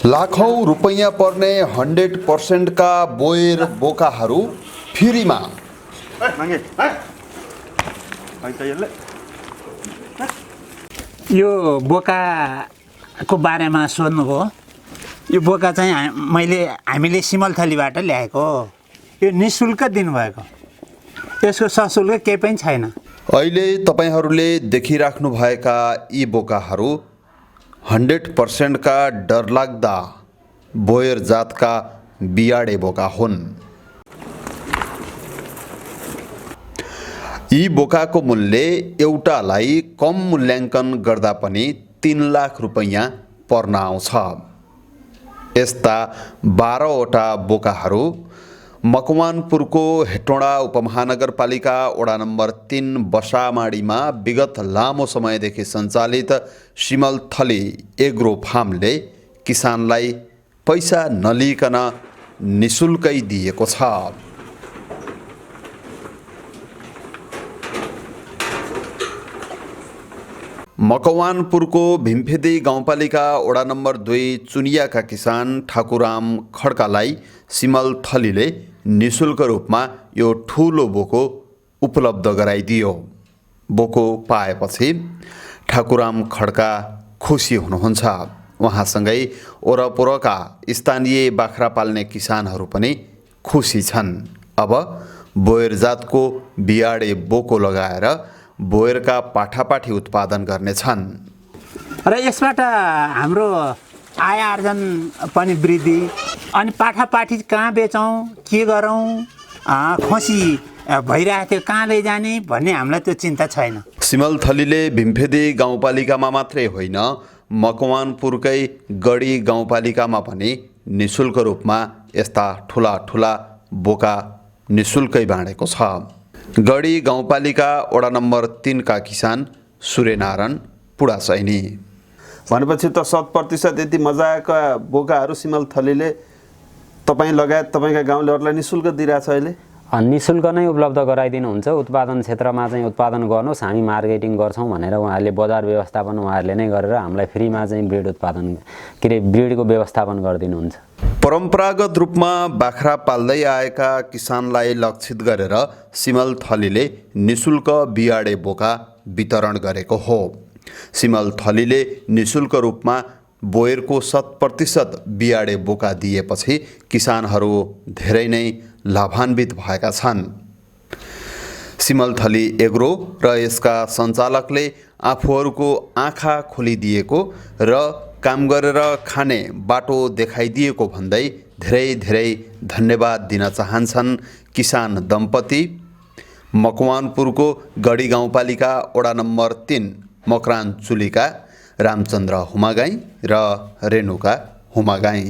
लाखौं रुपैयाँ पर्ने 100% का बोयर बोकाहरू फ्रीमा। यो बोकाको बारेमा सोध्नुभयो। यो बोका चाहिँ हामीले सिमलथलीबाट ल्याएको हो। यो निःशुल्क दिनुभएको, त्यसको सशुल्क केही पनि छैन। अहिले तपाईहरूले देखिराख्नु भएका यी बोकाहरू 100% का डरलाग्दा बोयर जातका बियाडे बोका हुन्। यी बोकाको मूल्य एउटालाई कम मूल्याङ्कन गर्दा पनि 3 लाख रुपैयाँ पर्न आउँछ। यस्ता 12वटा बोकाहरू मकवानपुरको हेटौँडा उपमहानगरपालिका वडा नम्बर 3 बसामाडीमा विगत लामो समयदेखि सञ्चालित सिमलथली एग्रो फार्मले किसानलाई पैसा नलिकन निःशुल्कै दिएको छ। मकवानपुरको भीमफेदी गाउँपालिका वडा नम्बर 2 चुनियाका किसान ठाकुराम खड्कालाई सिमलथलीले निःशुल्क रूपमा यो ठुलो बोको उपलब्ध गराइदियो। बोको पाएपछि ठाकुराम खड्का खुसी हुनुहुन्छ। उहाँसँगै वरपरका स्थानीय बाख्रा पाल्ने किसानहरू पनि खुसी छन्। अब बोयर जातको बियाडे बोको लगाएर बोयरका पाठापाठी उत्पादन गर्नेछन् र यसबाट हाम्रो आय आर्जन पनि वृद्धि, अनि पाठापाठी कहाँ बेचौँ, के गरौँ, खसी भइरहेको थियो कहाँ लैजाने भन्ने हामीलाई त्यो चिन्ता छैन। सिमलथलीले भीमफेदी गाउँपालिकामा मात्रै होइन, मकवानपुरकै गढी गाउँपालिकामा पनि निःशुल्क रूपमा यस्ता ठुला ठुला बोका निःशुल्कै बाँडेको छ। गढी गाउँपालिका वडा नम्बर 3 का किसान सूर्यनारायण पुडासैनी। भनेपछि त 100% यति मजाका बोकाहरू सिमलथलीले तपाईँ लगायत तपाईँका गाउँलेहरूलाई निःशुल्क दिइरहेछ अहिले? निःशुल्क नै उपलब्ध गराइदिनुहुन्छ। उत्पादन क्षेत्रमा चाहिँ उत्पादन गर्नुहोस्, हामी मार्केटिङ गर्छौँ भनेर उहाँहरूले बजार व्यवस्थापन उहाँहरूले नै गरेर हामीलाई फ्रीमा चाहिँ ब्रिडको व्यवस्थापन गरिदिनुहुन्छ। परम्परागत रूपमा बाख्रा पाल्दै आएका किसानलाई लक्षित गरेर सिमलथलीले निःशुल्क बियाडे बोका वितरण गरेको हो। सिमलथलीले निःशुल्क रूपमा बोयरको 100% बियाडे बोका दिएपछि किसानहरू धेरै नै लाभान्वित भएका छन्। सिमलथली एग्रो र यसका सञ्चालकले आफूहरूको आँखा खोलिदिएको र काम गरेर खाने बाटो देखाइदिएको भन्दै धेरै धेरै धन्यवाद दिन चाहन्छन् किसान दम्पति मकवानपुरको गढी गाउँपालिका वडा नम्बर 3 मकरानचुलीका रामचन्द्र हुमागाई र रेणुका हुमागाई।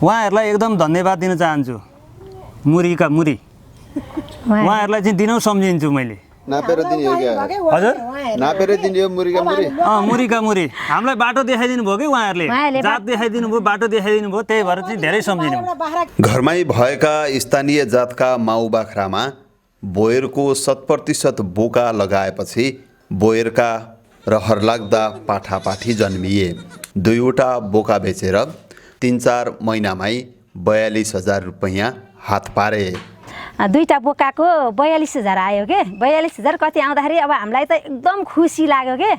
उहाँहरूलाई एकदम धन्यवाद दिन चाहन्छु। मुरीका मुरी उहाँहरूलाई चाहिँ दिनौ सम्झिन्छु मैले। नापेर दिने हो क्या? हजुर, नापेर दिने हो मुरीका मुरी? मुरीका मुरी हामीलाई बाटो देखाइदिनु भयो कि उहाँहरूले, जात देखाइदिनु भयो, बाटो देखाइदिनु भयो, त्यही भएर चाहिँ धेरै सम्झिनु। घरमै भएका स्थानीय जातका माउ बाख्रामा बोयरको 100% बोका लगाएपछि बोयरका रहरलाग्दा पाठापाठी जन्मिए। 2वटा बोका बेचेर 3-4 महिनामै 42,000 रुपैयाँ हात पारे। 2टा बोकाको 42,000 आयो के। 42,000 कति आउँदाखेरि अब हामीलाई त एकदम खुसी लाग्यो के।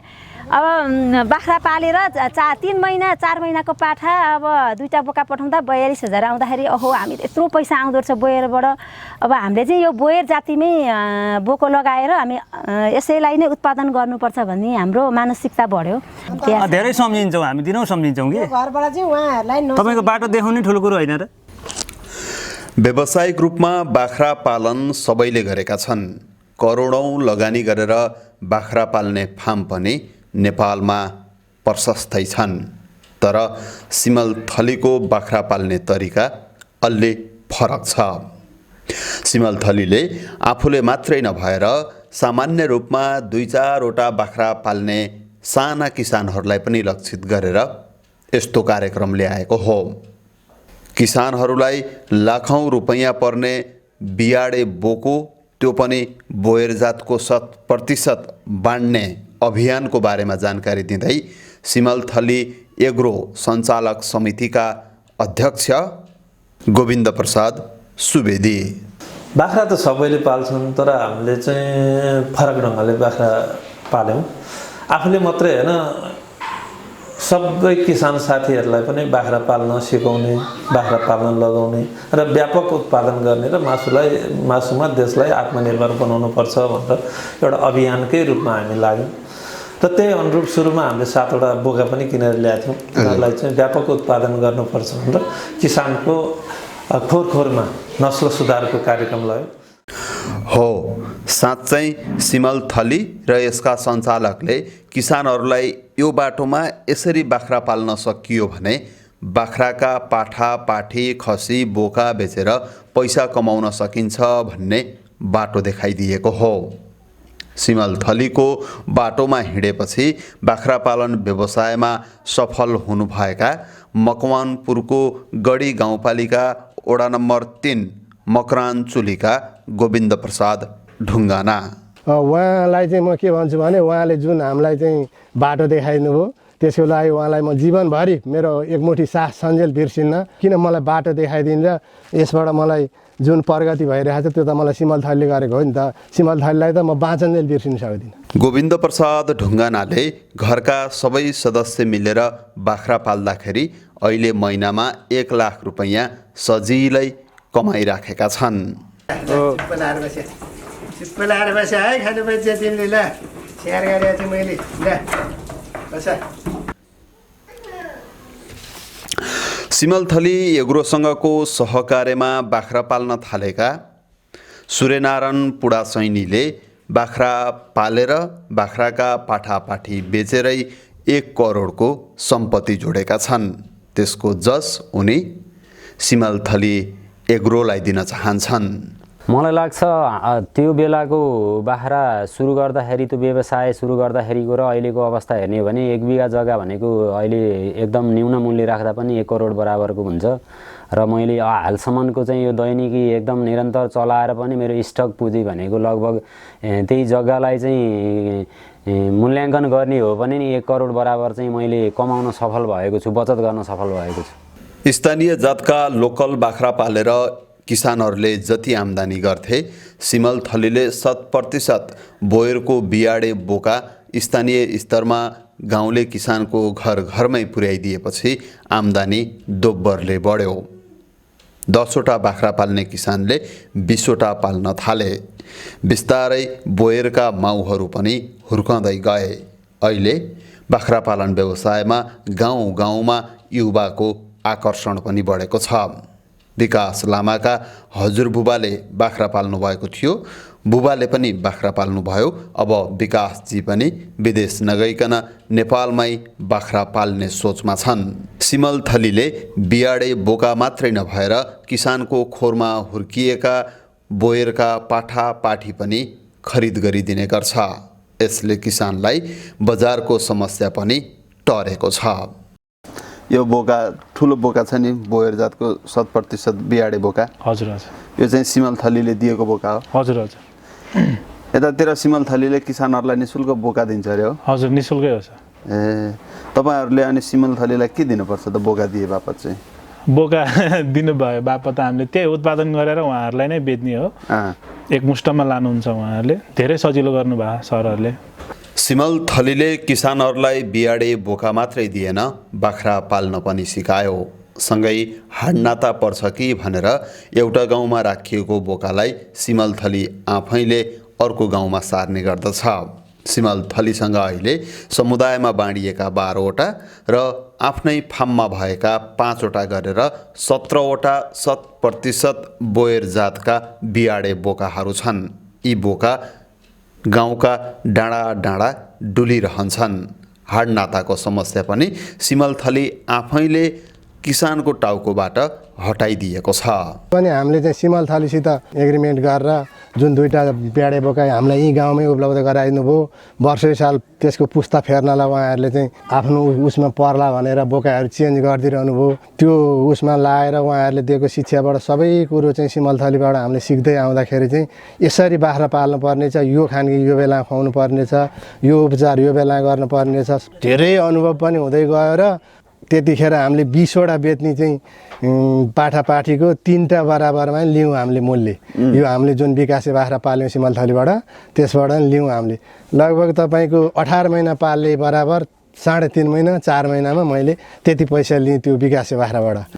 अब बाख्रा पालेर 3 महिना 4 महिनाको पाठा अब 2टा बोका पठाउँदा 42,000 आउँदाखेरि ओहो हामी यत्रो पैसा आउँदो रहेछ बोयरबाट। अब हामीले चाहिँ यो बोयर जातिमै बोको लगाएर हामी यसैलाई नै उत्पादन गर्नुपर्छ भन्ने हाम्रो मानसिकता बढ्यो। धेरै सम्झिन्छौँ हामी, दिनौ सम्झिन्छौँ कि घरबाट चाहिँ उहाँहरूलाई तपाईँको बाटो देखाउने ठुलो कुरो होइन र। व्यावसायिक रूपमा बाख्रा पालन सबैले गरेका छन्। करोडौँ लगानी गरेर बाख्रा पाल्ने फार्म पनि नेपालमा प्रशस्तै छन्। तर सिमलथलीको बाख्रा पाल्ने तरिका अलि फरक छ। सिमलथलीले आफूले मात्रै नभएर सामान्य रूपमा 2-4वटा बाख्रा पाल्ने साना किसानहरूलाई पनि लक्षित गरेर यस्तो कार्यक्रम ल्याएको हो। किसानहरूलाई लाखौं रुपैयाँ पर्ने बियाडे बोको त्यो पनि बोयर जातको 100% बाँड्ने अभियानको बारेमा जानकारी दिँदै सिमलथली एग्रो सञ्चालक समितिका अध्यक्ष गोविन्द प्रसाद सुवेदी। बाख्रा त सबैले पाल्छन्, तर हामीले चाहिँ फरक ढङ्गले बाख्रा पाल्यौँ। आफूले मात्रै होइन, सबै किसान साथीहरूलाई पनि बाख्रा पाल्न सिकाउने, बाख्रा पाल्न लगाउने र व्यापक उत्पादन गर्ने र मासुमा देशलाई आत्मनिर्भर बनाउनुपर्छ भनेर एउटा अभियानकै रूपमा हामी लाग्यौँ। र त्यही अनुरूप सुरुमा हामीले 7वटा बोका पनि किनेर ल्याएको थियौँ। उनीहरूलाई चाहिँ व्यापक उत्पादन गर्नुपर्छ भनेर किसानको खोरमा नस्ल सुधारको कार्यक्रम लाग्यो। हो, साँच्चै सिमलथली र यसका सञ्चालकले किसानहरूलाई यो बाटोमा यसरी बाख्रा पाल्न सकियो भने बाख्राका पाठा, पाठी, खसी, बोका बेचेर पैसा कमाउन सकिन्छ भन्ने बाटो देखाइदिएको हो। सिमलथलीको बाटोमा हिँडेपछि बाख्रा पालन व्यवसायमा सफल हुनुभएका मकवानपुरको गढी गाउँपालिका वडा नम्बर 3 मकरानचुलीका गोविन्द प्रसाद ढुङ्गाना। उहाँलाई चाहिँ म के भन्छु भने उहाँले जुन हामीलाई चाहिँ बाटो देखाइदिनु भयो त्यसको लागि उहाँलाई म जीवनभरि मेरो एकमुठी सास सन्जेल बिर्सिन्न। किन मलाई बाटो देखाइदिन्छ, यसबाट मलाई जुन प्रगति भइरहेको छ त्यो त मलाई सिमलथलीले गरेको हो नि त। सिमलथलीलाई त म बाँचन्जेल बिर्सिन सक्दिनँ। गोविन्द प्रसाद ढुङ्गानाले घरका सबै सदस्य मिलेर बाख्रा पाल्दाखेरि अहिले महिनामा 1 लाख रुपैयाँ सजिलै कमाइराखेका छन्। सिमलथली एग्रोसँगको सहकार्यमा बाख्रा पाल्न थालेका सूर्यनारायण पुडासैनीले बाख्रा पालेर बाख्राका पाठापाठी बेचेरै 1 करोडको सम्पत्ति जोडेका छन्। त्यसको जस उनी सिमलथली एग्रोलाई दिन चाहन्छन्। मलाई लाग्छ त्यो बेलाको बाख्रा सुरु गर्दाखेरि, त्यो व्यवसाय सुरु गर्दाखेरिको र अहिलेको अवस्था हेर्ने हो भने 1 बिघा जग्गा भनेको अहिले एकदम न्यून मूल्य राख्दा पनि 1 करोड बराबरको हुन्छ। र मैले हालसम्मको चाहिँ यो दैनिकी एकदम निरन्तर चलाएर पनि मेरो स्टक पुँजी भनेको लगभग त्यही जग्गालाई चाहिँ मूल्याङ्कन गर्ने हो भने नि 1 करोड बराबर चाहिँ मैले कमाउन सफल भएको छु, बचत गर्न सफल भएको छु। स्थानीय जातका लोकल बाख्रा पालेर किसानहरूले जति आम्दानी गर्थे, सिमलथलीले 100% बोयरको बियाडे बोका स्थानीय स्तरमा गाउँले किसानको घर घरमै पुर्याइदिएपछि आम्दानी दोब्बरले बढ्यो। 10वटा बाख्रा पाल्ने किसानले 20वटा पाल्न थाले। बिस्तारै बोयरका माउहरू पनि हुर्कँदै गए। अहिले बाख्रा पालन व्यवसायमा गाउँ गाउँमा युवाको आकर्षण पनि बढेको छ। विकास लामाका हजुरबुबाले बाख्रा पाल्नु भएको थियो, बुबाले पनि बाख्रा पाल्नुभयो। अब विकासजी पनि विदेश नगइकन नेपालमै बाख्रा पाल्ने सोचमा छन्। सिमलथलीले बियाडे बोका मात्रै नभएर किसानको खोरमा हुर्किएका बोयरका पाठा पाठी पनि खरिद गरिदिने गर्छ। यसले किसानलाई बजारको समस्या पनि टरेको छ। यो बोका ठुलो बोका छ नि, बोयर जातको 100% बियाडे बोका। हजुर हजुर, यो चाहिँ सिमलथलीले दिएको बोका हो। हजुर हजुर। यतातिर सिमलथलीले किसानहरूलाई निःशुल्क बोका दिन्छ अरे हो? हजुर, निःशुल्कै हो सर। तपाईँहरूले अनि सिमलथलीलाई के दिनुपर्छ त बोका दिए बापत चाहिँ? बोका दिनुभयो बापत हामीले त्यही उत्पादन गरेर उहाँहरूलाई नै बेच्ने हो। एकमुष्टमा लानुहुन्छ उहाँहरूले। धेरै सजिलो गर्नुभयो सरहरूले। सिमलथलीले किसानहरूलाई बियाडे बोका मात्रै दिएन, बाख्रा पाल्न पनि सिकायो। सँगै हाडनाता पर्छ कि भनेर एउटा गाउँमा राखिएको बोकालाई सिमलथली आफैले अर्को गाउँमा सार्ने गर्दछ। सिमलथलीसँग अहिले समुदायमा बाँडिएका 12वटा र आफ्नै फार्ममा भएका 5वटा गरेर 17वटा 100% बोयर जातका बियाडे बोकाहरू छन्। यी बोका गाउँका डाँडा डाँडा डुलिरहन्छन्। हाडनाताको समस्या पनि सिमलथली आफैले किसानको टाउकोबाट हटाइदिएको छ। पनि हामीले चाहिँ सिमल थलीसित एग्रिमेन्ट गरेर जुन 2टा प्याडे बोका हामीलाई यी गाउँमै उपलब्ध गराइदिनु भयो। वर्षै साल त्यसको पुस्ता फेर्नलाई उहाँहरूले चाहिँ आफ्नो उसमा पर्ला भनेर बोकाहरू चेन्ज गरिदिइरहनु भयो। त्यो उसमा लाएर उहाँहरूले दिएको शिक्षाबाट सबै कुरो चाहिँ सिमल थलीबाट हामीले सिक्दै आउँदाखेरि चाहिँ यसरी बाख्रा पाल्नु पर्ने छ, यो खानकी यो बेला खुवाउनु पर्ने छ, यो उपचार यो बेला गर्नुपर्ने छ। धेरै अनुभव पनि हुँदै गयो र त्यतिखेर हामीले 20वटा बेच्ने चाहिँ पाठापाठीको 3टा बराबरमा लियौँ हामीले मूल्य। यो हामीले जुन विकासे बाख्रा पाल्यौँ सिमल थलीबाट त्यसबाट लियौँ हामीले। लगभग तपाईँको 18 महिना पाल्ने बराबर 3.5 महिना 4 महिनामा मैले त्यति पैसा लिएँ त्यो विकासे बाख्राबाट।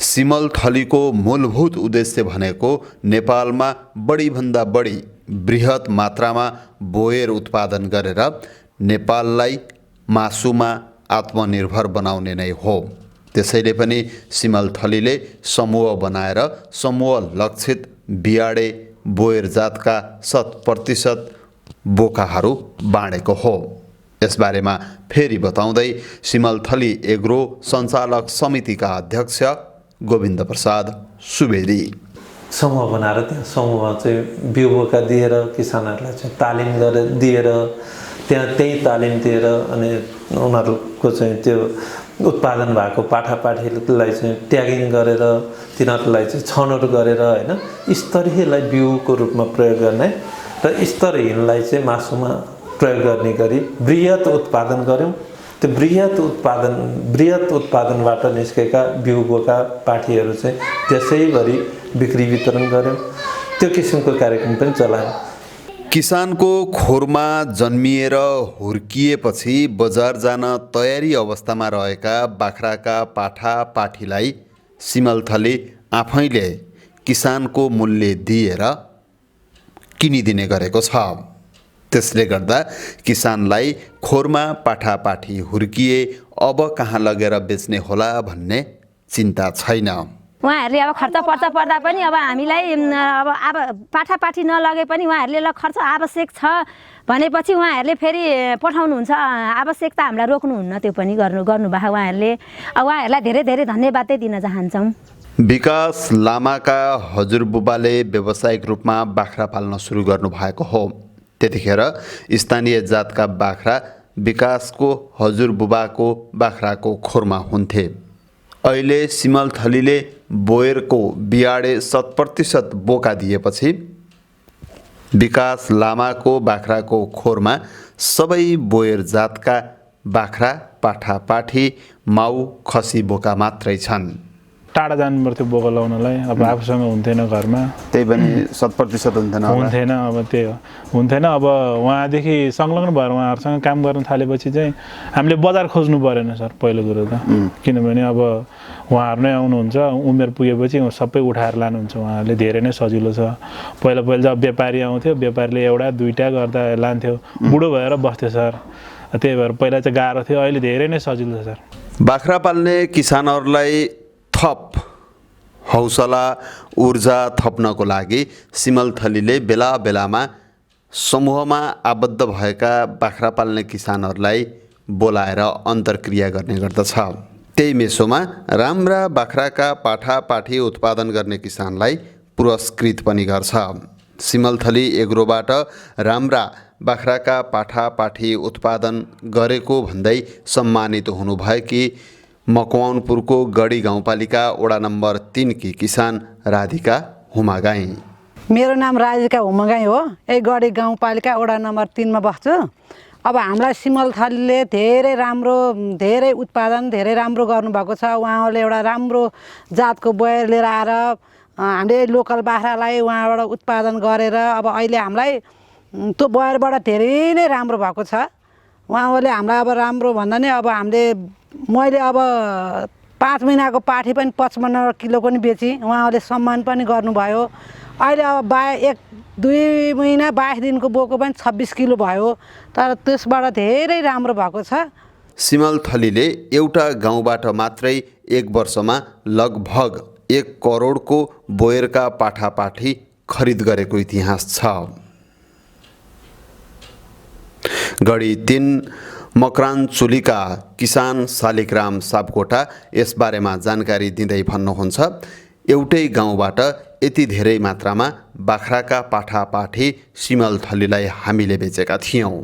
सिमल थलीको मूलभूत उद्देश्य भनेको नेपालमा बढीभन्दा बढी बृहत मात्रामा बोयर उत्पादन गरेर नेपाललाई मासुमा आत्मनिर्भर बनाउने नै हो। त्यसैले पनि सिमल थलीले समूह बनाएर समूह लक्षित बियाडे बोयर जातका 100% बोकाहरू बाँडेको हो। यसबारेमा फेरि बताउँदै सिमल थली एग्रो सञ्चालक समितिका अध्यक्ष गोविन्द प्रसाद सुवेदी समूह बनाएर त्यहाँ समूहमा चाहिँ बिउ बोका दिएर किसानहरूलाई चाहिँ तालिम गरेर दिएर त्यही तालिम दिएर अनि उनीहरूको चाहिँ त्यो उत्पादन भएको पाठापाठीलाई चाहिँ ट्यागिङ गरेर तिनीहरूलाई चाहिँ छनौट गरेर होइन स्तरीयलाई बिउको रूपमा प्रयोग गर्ने र स्तरहीनलाई चाहिँ मासुमा प्रयोग गर्ने गरी बृहत उत्पादन गऱ्यौँ। त्यो बृहत उत्पादनबाट निस्केका बिउ बोका पाठीहरू चाहिँ त्यसैभरि बिक्री वितरण गऱ्यौँ। त्यो किसिमको कार्यक्रम पनि चलायौँ। किसानको खोरमा जन्मिएर हुर्किएपछि बजार जान तयारी अवस्थामा रहेका बाख्राका पाठापाठीलाई सिमल थली आफैले किसानको मूल्य दिएर किनिदिने गरेको छ। त्यसले गर्दा किसानलाई खोरमा पाठापाठी हुर्किए अब कहाँ लगेर बेच्ने होला भन्ने चिन्ता छैन। उहाँहरूले अब खर्च पर्दा पनि अब हामीलाई अब पाठापाठी नलगे पनि उहाँहरूले ल खर्च आवश्यक छ भनेपछि उहाँहरूले फेरि पठाउनुहुन्छ। आवश्यकता हामीलाई रोक्नुहुन्न, त्यो पनि गर्नुभएको उहाँहरूले। अब उहाँहरूलाई धेरै धेरै धन्यवादै दिन चाहन्छौँ। विकास लामाका हजुरबुबाले व्यावसायिक रूपमा बाख्रा पाल्न सुरु गर्नुभएको हो। त्यतिखेर स्थानीय जातका बाख्रा विकासको हजुरबुबाको बाख्राको खोरमा हुन्थे। अहिले सिमल थलीले बोयरको बियाडे 100% बोका दिएपछि विकास लामाको बाख्राको खोरमा सबै बोयर जातका बाख्रा पाठापाठी माउ खसी बोका मात्रै छन्। टाढा जानु पर्थ्यो बोका लाउनलाई, अब आफूसँग हुन्थेन घरमा, त्यही पनि 100% हुन्थेन। अब त्यही हो हुन्थेन। अब उहाँदेखि संलग्न भएर उहाँहरूसँग काम गर्न थालेपछि चाहिँ हामीले बजार खोज्नु परेन सर पहिलो कुरो त। किनभने अब उहाँहरू नै आउनुहुन्छ, उमेर पुगेपछि सबै उठाएर लानुहुन्छ उहाँहरूले। धेरै नै सजिलो छ। पहिला जब व्यापारी आउँथ्यो, व्यापारीले एउटा दुईटा गर्दा लान्थ्यो, बुढो भएर बस्थ्यो सर। त्यही भएर पहिला चाहिँ गाह्रो थियो, अहिले धेरै नै सजिलो छ सर। बाख्रा पाल्ने किसानहरूलाई थप हौसला ऊर्जा थप्नको लागि सिमल थलीले बेला बेलामा समूहमा आबद्ध भएका बाख्रा पाल्ने किसानहरूलाई बोलाएर अन्तर्क्रिया गर्ने गर्दछ। त्यही मेसोमा राम्रा बाख्राका पाठापाठी उत्पादन गर्ने किसानलाई पुरस्कृत पनि गर्छ। सिमल थली एग्रोबाट राम्रा बाख्राका पाठापाठी उत्पादन गरेको भन्दै सम्मानित हुनुभएकी मकवानपुरको गढी गाउँपालिका वडा नम्बर 3 की किसान राधिका हुमागाई। मेरो नाम राधिका हुमागाई हो। यही गढी गाउँपालिका वडा नम्बर 3 मा बस्छु। अब हामीलाई सिमल थलीले धेरै राम्रो धेरै उत्पादन धेरै राम्रो गर्नुभएको छ। उहाँहरूले एउटा राम्रो जातको बोयर लिएर आएर हामीले लोकल बाख्रालाई उहाँबाट उत्पादन गरेर अब अहिले हामीलाई त्यो बोयरबाट धेरै नै राम्रो भएको छ। उहाँहरूले हामीलाई अब राम्रो भन्दा नि अब मैले अब 5 महिनाको पाठी पनि 55 किलोको नि बेचेँ। उहाँहरूले सम्मान पनि गर्नुभयो। अहिले अब 1-2 महिना 22 दिनको बोको पनि 26 किलो भयो। तर त्यसबाट धेरै राम्रो भएको छ। सिमल थलीले एउटा गाउँबाट मात्रै 1 वर्षमा लगभग 1 करोडको बोयरका पाठापाठी खरिद गरेको इतिहास छ। गढी 3 मकरानचुलीका किसान शालिग्राम सापकोटा यसबारेमा जानकारी दिँदै भन्नुहुन्छ, एउटै गाउँबाट यति धेरै मात्रामा बाख्राका पाठापाठी सिमल थलीलाई हामीले बेचेका थियौँ।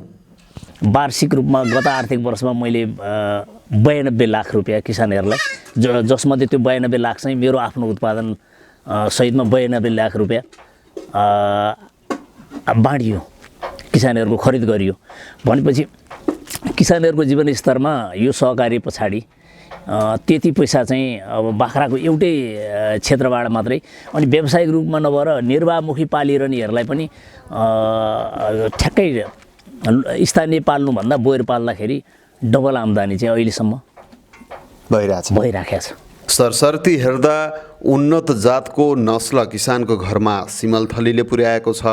वार्षिक रूपमा गत आर्थिक वर्षमा मैले 92 लाख रुपियाँ किसानहरूलाई, जसमध्ये त्यो 92 लाख चाहिँ मेरो आफ्नो उत्पादन सहितमा 92 लाख रुपियाँ बाँडियो, किसानहरूको खरिद गरियो। भनेपछि किसानहरूको जीवनस्तरमा यो सहकारी पछाडि त्यति पैसा चाहिँ अब बाख्राको एउटै क्षेत्रबाट मात्रै, अनि व्यावसायिक रूपमा नभएर निर्वाहमुखी पालिरहनेहरूलाई पनि ठ्याक्कै स्थानीय पाल्नुभन्दा बोयर पाल्दाखेरि डबल आम्दानी चाहिँ अहिलेसम्म भइराखेको छ। सरसर्ती हेर्दा उन्नत जातको नस्ल किसानको घरमा सिमल थलीले पुर्याएको छ।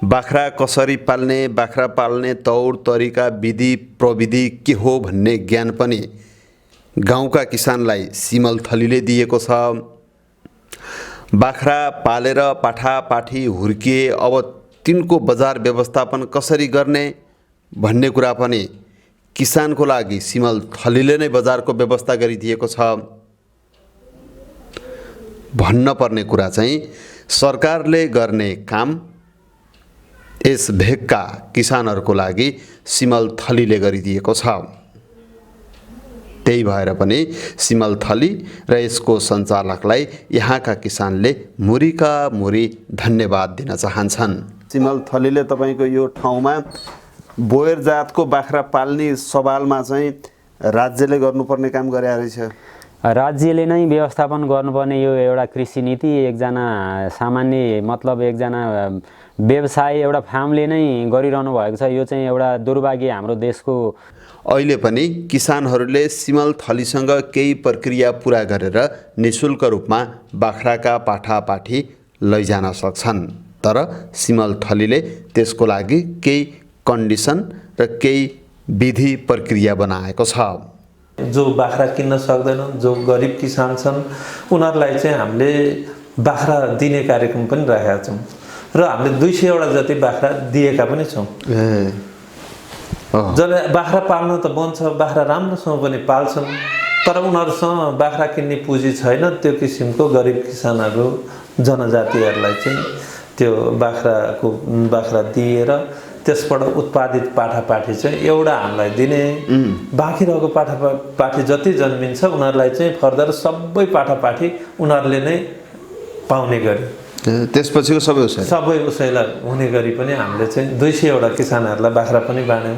बाख्रा कसरी पाल्ने, बाख्रा पाल्ने तौर तरिका, विधि प्रविधि के हो भन्ने ज्ञान पनि गाउँका किसानलाई सिमल थलीले दिएको छ। बाख्रा पालेर पाठापाठी हुर्किए अब तिनको बजार व्यवस्थापन कसरी गर्ने भन्ने कुरा पनि किसानको लागि सिमल थलीले नै बजारको व्यवस्था गरिदिएको छ। भन्न पर्ने कुरा चाहिँ सरकारले गर्ने काम यस भेगका किसानहरूको लागि सिमल थलीले गरिदिएको छ। त्यही भएर पनि सिमल थली र यसको सञ्चालकलाई यहाँका किसानले मुरीका मुरी धन्यवाद दिन चाहन्छन्। सिमल थलीले तपाईँको यो ठाउँमा बोयर जातको बाख्रा पाल्ने सवालमा चाहिँ राज्यले गर्नुपर्ने काम गरे रहेछ। राज्यले नै व्यवस्थापन गर्नुपर्ने यो एउटा कृषि नीति एकजना सामान्य मतलब एकजना व्यवसाय एउटा फार्मले नै गरिरहनु भएको छ। यो चाहिँ एउटा दुर्भाग्य हाम्रो देशको। अहिले पनि किसानहरूले सिमल थलीसँग केही प्रक्रिया पुरा गरेर निःशुल्क रूपमा बाख्राका पाठापाठी लैजान सक्छन्, तर सिमल थलीले त्यसको लागि केही कन्डिसन र केही विधि प्रक्रिया बनाएको छ। जो बाख्रा किन्न सक्दैनन्, जो गरिब किसान छन्, उनीहरूलाई चाहिँ हामीले बाख्रा दिने कार्यक्रम पनि राखेका छौँ र हामीले 200 वटा जति बाख्रा दिएका पनि छौँ। जसले बाख्रा पाल्न त बन्छ, बाख्रा राम्रोसँग पनि पाल्छन्, तर उनीहरूसँग बाख्रा किन्ने पुँजी छैन। त्यो किसिमको गरिब किसानहरू जनजातिहरूलाई चाहिँ त्यो बाख्रा दिएर त्यसबाट उत्पादित पाठापाठी चाहिँ एउटा हामीलाई दिने, बाँकी रहेको पाठापाठी जति जन्मिन्छ उनीहरूलाई चाहिँ फर्दर सबै पाठापाठी उनीहरूले नै पाउने गरी त्यसपछिको सबै उसैलाई हुने गरी पनि हामीले चाहिँ 200 वटा किसानहरूलाई बाख्रा पनि बाँड्यौँ।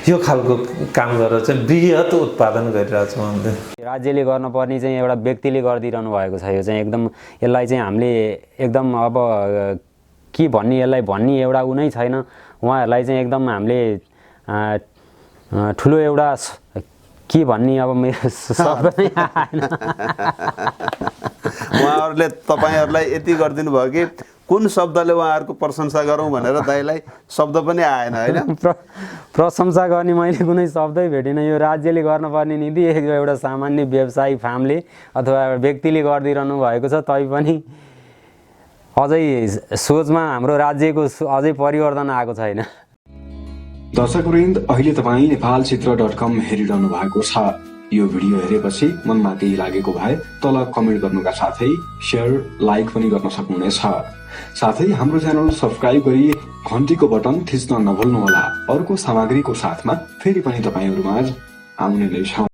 यो खालको काम गरेर चाहिँ बृहत उत्पादन गरिरहेको छौँ हामीले। राज्यले गर्नुपर्ने चाहिँ एउटा व्यक्तिले गरिदिइरहनु भएको छ। यो चाहिँ एकदम यसलाई चाहिँ हामीले एकदम अब के भन्ने, यसलाई भन्ने एउटा उ नै छैन। उहाँहरूलाई चाहिँ एकदम हामीले ठुलो एउटा के भन्ने, अब मेरो शब्द नै आएन। उहाँहरूले तपाईँहरूलाई यति गरिदिनु भयो कि कुन शब्दले उहाँहरूको प्रशंसा गरौँ भनेर दाइलाई शब्द पनि आएन होइन। प्रशंसा गर्ने मैले कुनै शब्दै भेटिनँ। यो राज्यले गर्नुपर्ने नीति एउटा सामान्य व्यवसायी फार्मले अथवा व्यक्तिले गरिदिइरहनु भएको छ। तैपनि अझै सोचमा हाम्रो राज्यको अझै परिवर्तन आएको छैन। दर्शकवृन्द, अहिले तपाईँ नेपालचित्र.com हेरिरहनु भएको छ। यो भिडियो हेरेपछि मनमा केही लागेको भए तल कमेन्ट गर्नुका साथै शेयर, लाइक पनि गर्न सक्नुहुनेछ। साथै हाम्रो च्यानल सब्स्क्राइब गरी घन्टीको बटन थिच्न नभुल्नुहोला। अर्को सामग्रीको साथमा फेरि पनि तपाईहरुमाझ आउने नै छौं।